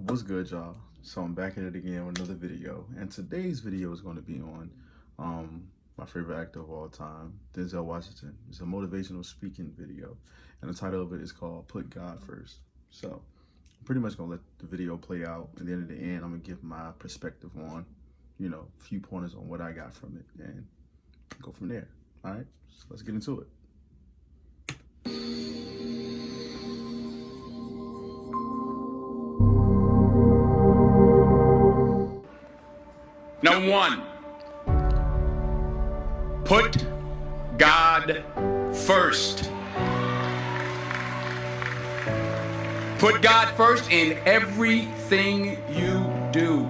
What's good, y'all? So I'm back at it again with another video, and today's video is going to be on my favorite actor of all time, Denzel Washington. It's a motivational speaking video, and the title of it is called "Put God First." So I'm pretty much gonna let the video play out, and then at the end, I'm gonna give my perspective on, a few pointers on what I got from it, and go from there. All right, so let's get into it. Number one, put God first. Put God first in everything you do.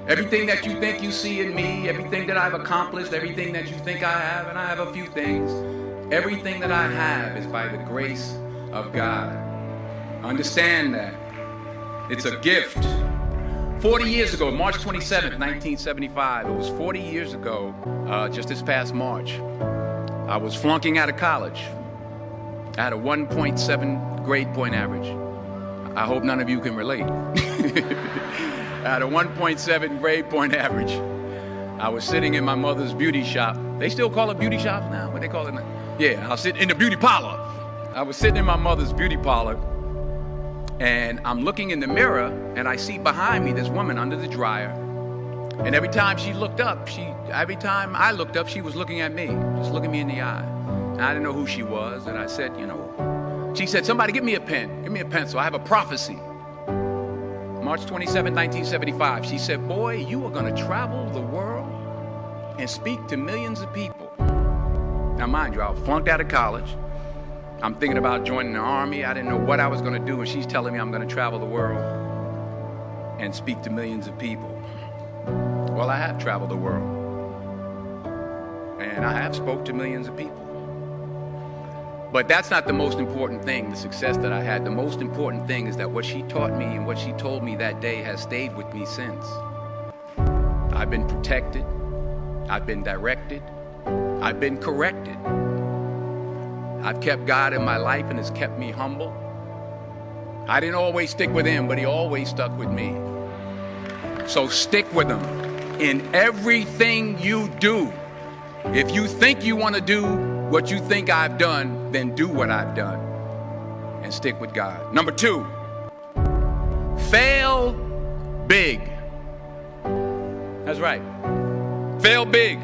Everything that you think you see in me, everything that I've accomplished, everything that you think I have, and I have a few things, everything that I have is by the grace of God. Understand that. It's a gift. 40 years ago, March 27th, 1975, it was 40 years ago, just this past March, I was flunking out of college. I had a 1.7 grade point average. I hope none of you can relate. I had a 1.7 grade point average. I was sitting in my mother's beauty shop. They still call it beauty shops now? What they call it now? Yeah, I was sitting in the beauty parlor. I was sitting in my mother's beauty parlor, and I'm looking in the mirror, and I see behind me this woman under the dryer. And every time I looked up, she was looking at me, just looking me in the eye. And I didn't know who she was, and I said, she said, "Somebody give me a pen, give me a pencil. I have a prophecy." March 27, 1975, she said, "Boy, you are gonna travel the world and speak to millions of people." Now, mind you, I was flunked out of college. I'm thinking about joining the army. I didn't know what I was going to do, and she's telling me I'm going to travel the world and speak to millions of people. Well, I have traveled the world, and I have spoke to millions of people. But that's not the most important thing, the success that I had. The most important thing is that what she taught me and what she told me that day has stayed with me since. I've been protected. I've been directed. I've been corrected. I've kept God in my life, and it's kept me humble. I didn't always stick with him, but he always stuck with me. So stick with him in everything you do. If you think you want to do what you think I've done, then do what I've done and stick with God. Number two, fail big. That's right. Fail big.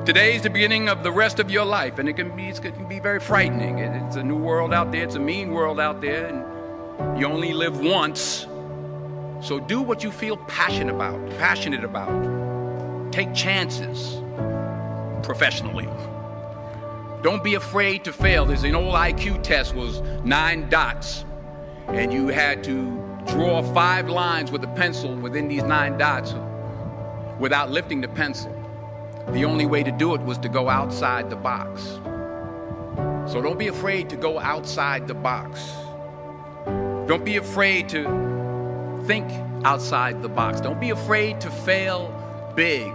Today's the beginning of the rest of your life, and it can be very frightening. It's a new world out there. It's a mean world out there, and you only live once. So do what you feel passionate about. Take chances professionally. Don't be afraid to fail. There's an old IQ test, was 9 dots, and you had to draw 5 lines with a pencil within these 9 dots without lifting the pencil. The only way to do it was to go outside the box. So don't be afraid to go outside the box. Don't be afraid to think outside the box. Don't be afraid to fail big,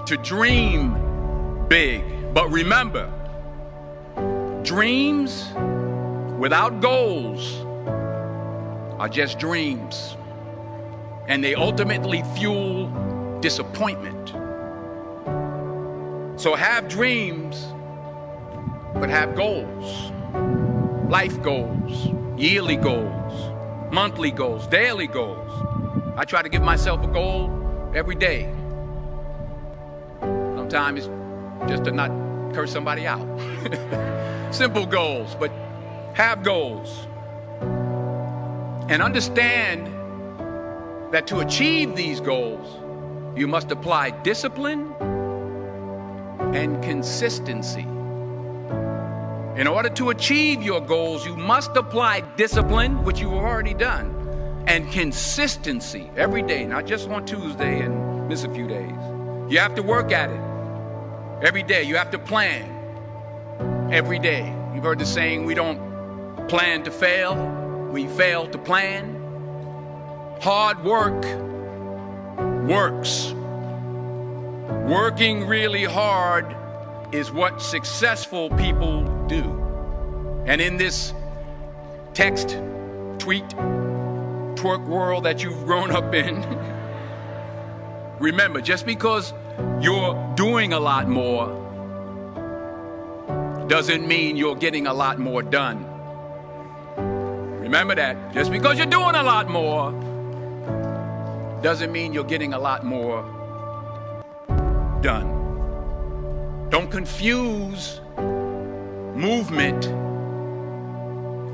to dream big. But remember, dreams without goals are just dreams, and they ultimately fuel disappointment. So have dreams, but have goals. Life goals, yearly goals, monthly goals, daily goals. I try to give myself a goal every day. Sometimes it's just to not curse somebody out. Simple goals, but have goals. And understand that to achieve these goals, you must apply discipline and consistency. In order to achieve your goals, you must apply discipline, which you've already done, and consistency every day, not just on Tuesday and miss a few days. You have to work at it every day. You have to plan every day. You've heard the saying, we don't plan to fail, we fail to plan. Hard work works. Working really hard is what successful people do. And in this text, tweet, twerk world that you've grown up in. Remember, just because you're doing a lot more doesn't mean you're getting a lot more done. Remember that. Just because you're doing a lot more doesn't mean you're getting a lot more done. Don't confuse movement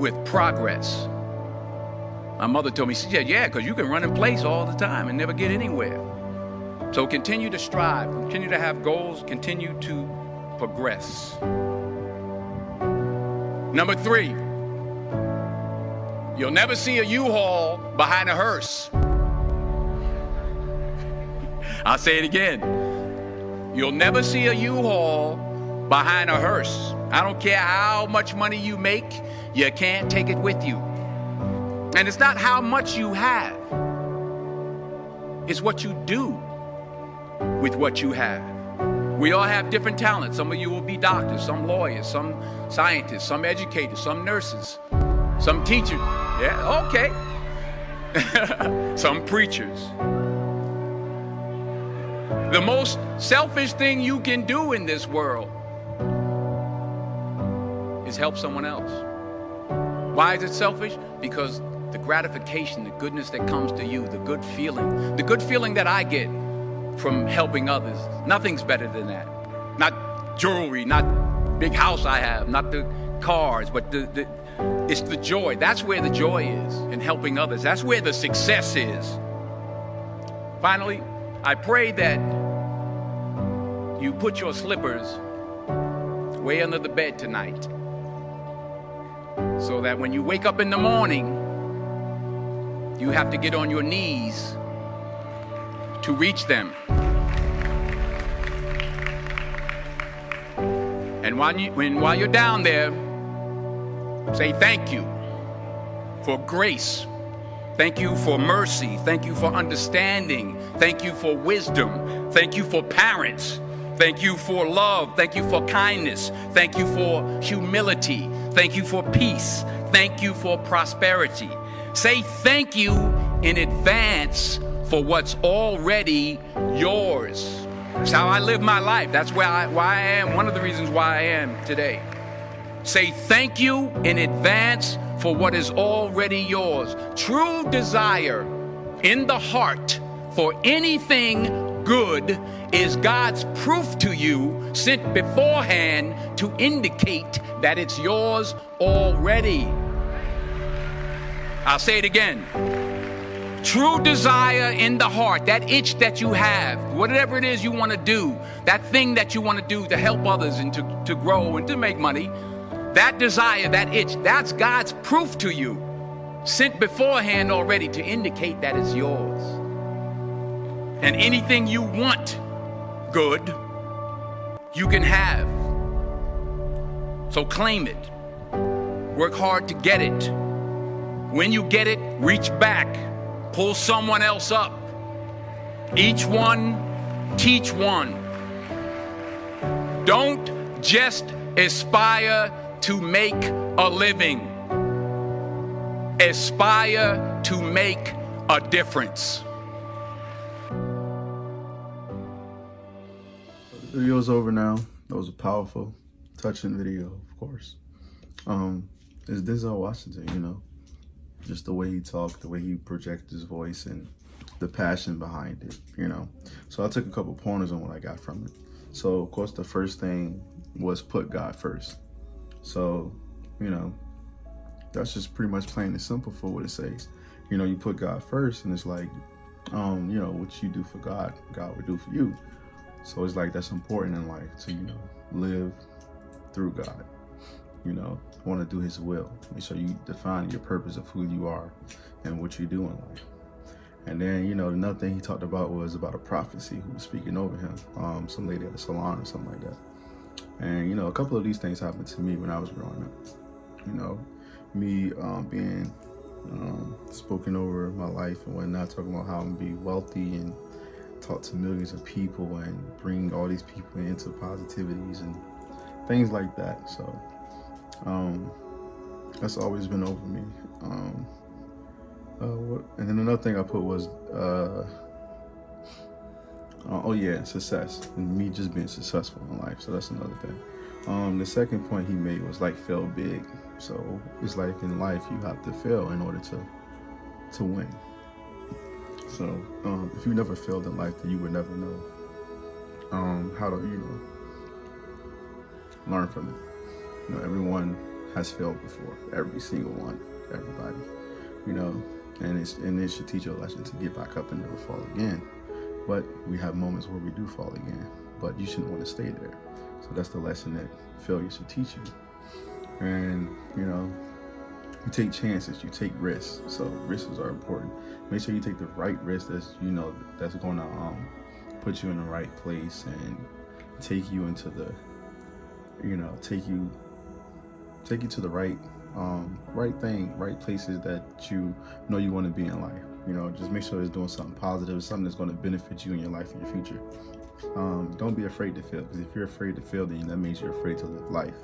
with progress. My mother told me, she said, yeah, because you can run in place all the time and never get anywhere. So continue to strive, continue to have goals, continue to progress. Number 3, you'll never see a U-Haul behind a hearse. I'll say it again. You'll never see a U-Haul behind a hearse. I don't care how much money you make, you can't take it with you. And it's not how much you have. It's what you do with what you have. We all have different talents. Some of you will be doctors, some lawyers, some scientists, some educators, some nurses, some teachers. Yeah, okay. Some preachers. The most selfish thing you can do in this world is help someone else. Why is it selfish? Because the gratification, the goodness that comes to you, the good feeling that I get from helping others, nothing's better than that. Not jewelry, not big house I have, not the cars, but it's the joy. That's where the joy is, in helping others. That's where the success is. Finally, I pray that you put your slippers way under the bed tonight, so that when you wake up in the morning, you have to get on your knees to reach them. And while you're down there, say thank you for grace. Thank you for mercy. Thank you for understanding. Thank you for wisdom. Thank you for parents. Thank you for love. Thank you for kindness. Thank you for humility. Thank you for peace. Thank you for prosperity. Say thank you in advance for what's already yours. That's how I live my life. That's why I am. One of the reasons why I am today. Say thank you in advance for what is already yours. True desire in the heart for anything good is God's proof to you, sent beforehand to indicate that it's yours already. I'll say it again. True desire in the heart, that itch that you have, whatever it is you want to do, that thing that you want to do to help others and to grow and to make money, that desire, that itch, that's God's proof to you, sent beforehand already to indicate that it's yours. And anything you want good, you can have. So claim it. Work hard to get it. When you get it, reach back. Pull someone else up. Each one, teach one. Don't just aspire to make a living. Aspire to make a difference. The video's over now. That was a powerful, touching video, of course. It's Denzel Washington, you know. Just the way he talked, the way he projected his voice, and the passion behind it, you know. So I took a couple pointers on what I got from it. So, of course, the first thing was put God first. So, you know, that's just pretty much plain and simple for what it says. You know, you put God first, and it's like, you know, what you do for God, God will do for you. So it's like that's important in life to, you know, live through God. You know, want to do his will. Make sure you define your purpose of who you are and what you do in life. And then, you know, another thing he talked about was about a prophecy who was speaking over him, some lady at a salon or something like that. And, you know, a couple of these things happened to me when I was growing up. You know, me being spoken over my life and whatnot, talking about how I'm going to be wealthy and talk to millions of people and bring all these people into positivities and things like that. So that's always been over me. And then another thing I put was, oh yeah, success, and me just being successful in life. So that's another thing. The second point he made was like fail big. So it's like in life you have to fail in order to win. So if you never failed in life, then you would never know how to learn from it. Everyone has failed before. Every single one, everybody. And it should teach you a lesson to get back up and never fall again. But we have moments where we do fall again, but you shouldn't want to stay there. So that's the lesson that failure should teach you. And you take chances, you take risks. So risks are important. Make sure you take the right risk that's going to put you in the right place and take you into the take you to the right right places that you want to be in life. Just make sure it's doing something positive, something that's going to benefit you in your life in your future. Don't be afraid to fail, because if you're afraid to fail, then that means you're afraid to live life.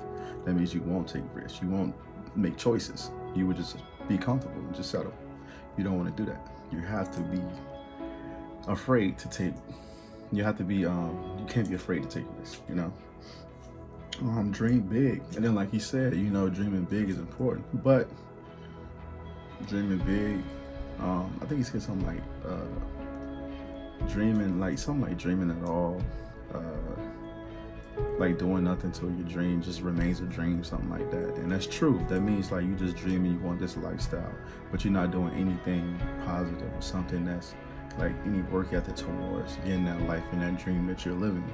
That means you won't take risks, you won't make choices, you would just be comfortable and just settle. You don't want to do that. You have to be afraid to take, you can't be afraid to take risks, dream big. And then like he said, dreaming big is important, but dreaming big, I think he said something like dreaming at all, like doing nothing till your dream just remains a dream, something like that. And that's true. That means like you just dreaming, you want this lifestyle, but you're not doing anything positive or something that's like any work ethic towards getting that life and that dream that you're living.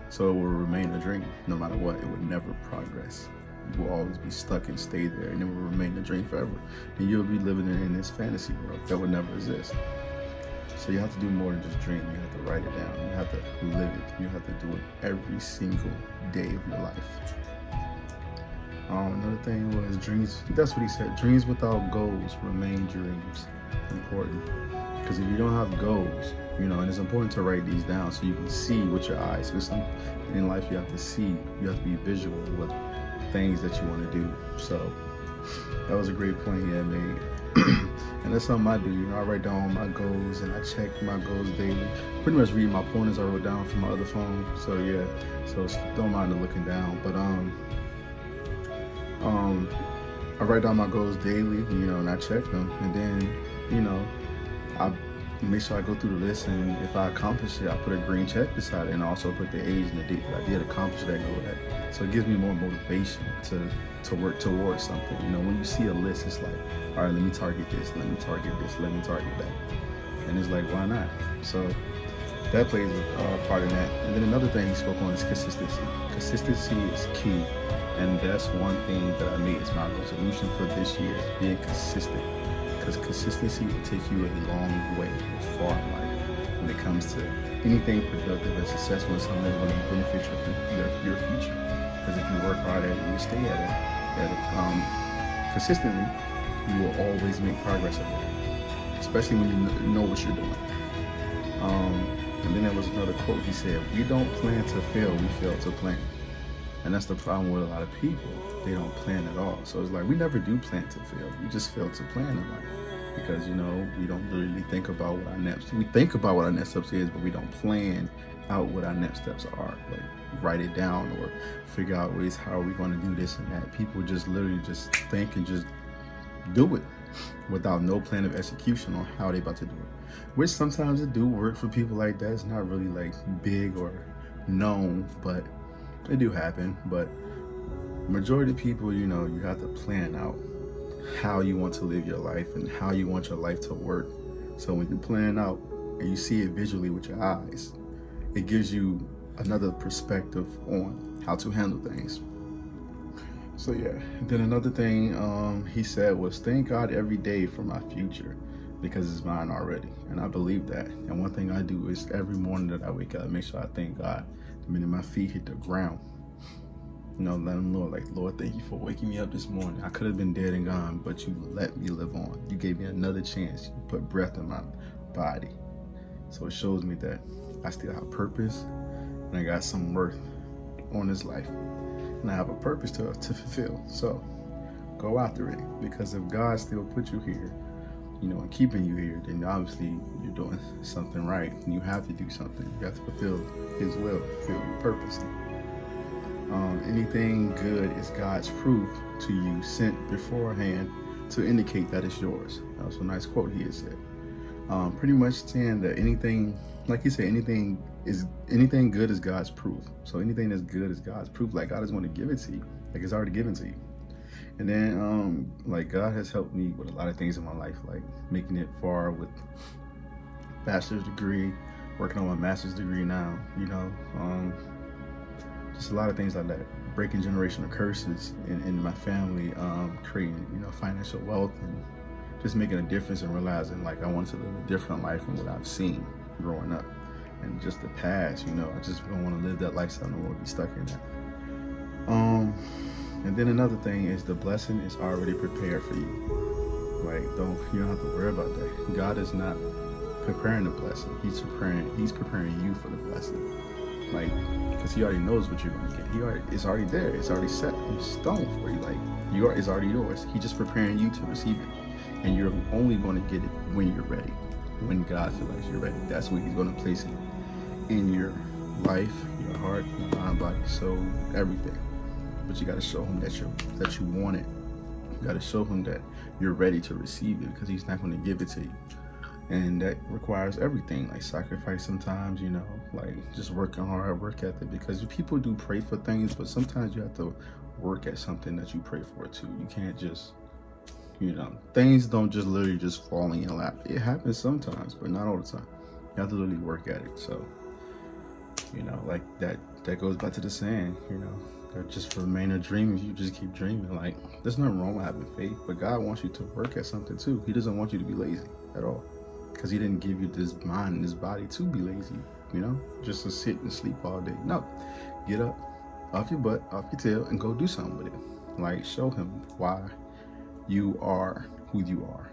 So it will remain a dream no matter what. It would never progress. You will always be stuck and stay there, and it will remain a dream forever. And you'll be living in this fantasy world that would never exist. So you have to do more than just dream. You have to write it down. You have to live it. You have to do it every single day of your life. Another thing was dreams. That's what he said. Dreams without goals remain dreams. Important. Because if you don't have goals, and it's important to write these down so you can see with your eyes. Because in life you have to see. You have to be visual with things that you want to do. So that was a great point he had made. And that's something I do. I write down my goals and I check my goals daily. Pretty much read my pointers I wrote down from my other phone. So yeah, so don't mind the looking down. But I write down my goals daily, and I check them, and then I make sure I go through the list, and if I accomplish it, I put a green check beside it, and I also put the age and the date that I did accomplish that goal at. So it gives me more motivation to work towards something. When you see a list, it's like, all right, let me target this, let me target this, let me target that. And it's like, why not? So that plays a part in that. And then another thing he spoke on is consistency. Consistency is key. And that's one thing that I made as my resolution for this year, being consistent. Because consistency will take you a long way, far in life, when it comes to anything productive and successful and something that's going to benefit your future. Because if you work hard at it and you stay at it consistently, you will always make progress at it, especially when you know what you're doing. And then there was another quote. He said, "We don't plan to fail, we fail to plan." And that's the problem with a lot of people. They don't plan at all. So it's like, we never do plan to fail. We just fail to plan in life. Because, we don't really think about what our next, we think about what our next steps is, but we don't plan out what our next steps are. Like write it down or figure out ways, how are we going to do this and that. People just literally just think and just do it without no plan of execution on how they about to do it. Which sometimes it do work for people like that. It's not really like big or known, but it do happen. But majority of people, you have to plan out how you want to live your life and how you want your life to work. So when you plan out and you see it visually with your eyes, it gives you another perspective on how to handle things. So yeah, and then another thing he said was, thank God every day for my future because it's mine already. And I believe that. And one thing I do is every morning that I wake up, I make sure I thank God the minute my feet hit the ground. Let him know, like, Lord, thank you for waking me up this morning. I could have been dead and gone, but you let me live on. You gave me another chance. You put breath in my body. So it shows me that I still have purpose and I got some worth on this life. And I have a purpose to fulfill. So go after it, because if God still put you here, you know, and keeping you here, then obviously you're doing something right. And you have to do something. You have to fulfill His will, fulfill your purpose. Anything good is God's proof to you, sent beforehand to indicate that it's yours. That was a nice quote he had said. Pretty much saying that anything, like he said, anything good is God's proof. So anything that's good is God's proof. Like God is going to give it to you. Like it's already given to you. And then, like God has helped me with a lot of things in my life, like making it far with bachelor's degree, working on my master's degree now, you know, just a lot of things like that, breaking generational curses in my family, creating, you know, financial wealth, and just making a difference and realizing like I want to live a different life from what I've seen growing up. And just the past, you know, I just don't want to live that lifestyle. I don't want to be stuck in that. And then another thing is the blessing is already prepared for you. Like, you don't have to worry about that. God is not preparing the blessing. He's preparing you for the blessing. Like, because He already knows what you're going to get. It's already there. It's already set in stone for you. Like, it's already yours. He's just preparing you to receive it. And you're only going to get it when you're ready. When God feels like you're ready. That's when He's going to place it in your life, your heart, your mind, body, soul, everything. But you got to show Him that you want it. You got to show Him that you're ready to receive it, because He's not going to give it to you. And that requires everything, like sacrifice sometimes, you know, like just working hard, work ethic, because people do pray for things, but sometimes you have to work at something that you pray for too. You can't just, you know, things don't just literally just fall in your lap. It happens sometimes, but not all the time. You have to literally work at it. So, you know, like that goes back to the saying, you know, just remain a dreamer. You just keep dreaming. Like, there's nothing wrong with having faith, but God wants you to work at something too. He doesn't want you to be lazy at all, because He didn't give you this mind and this body to be lazy, you know, just to sit and sleep all day. No, get up off your butt, off your tail, and go do something with it. Like, show Him why you are who you are,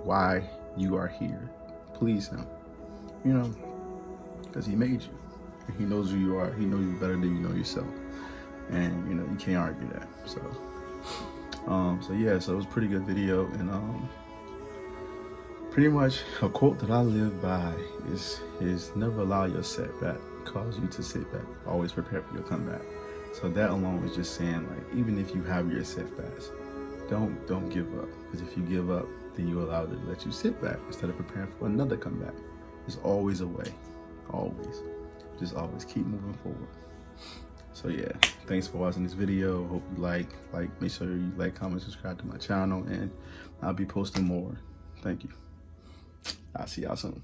why you are here. Please Him, you know, because He made you. He knows who you are. He knows you better than you know yourself. And, you know, you can't argue that. So it was a pretty good video. And pretty much a quote that I live by is never allow your setback cause you to sit back. Always prepare for your comeback. So that alone is just saying, like, even if you have your setbacks, don't give up. Because if you give up, then you allow it to let you sit back instead of preparing for another comeback. There's always a way. Always. Just always keep moving forward. So yeah, thanks for watching this video. Hope you like, make sure you like, comment, subscribe to my channel, and I'll be posting more. Thank you. I'll see y'all soon.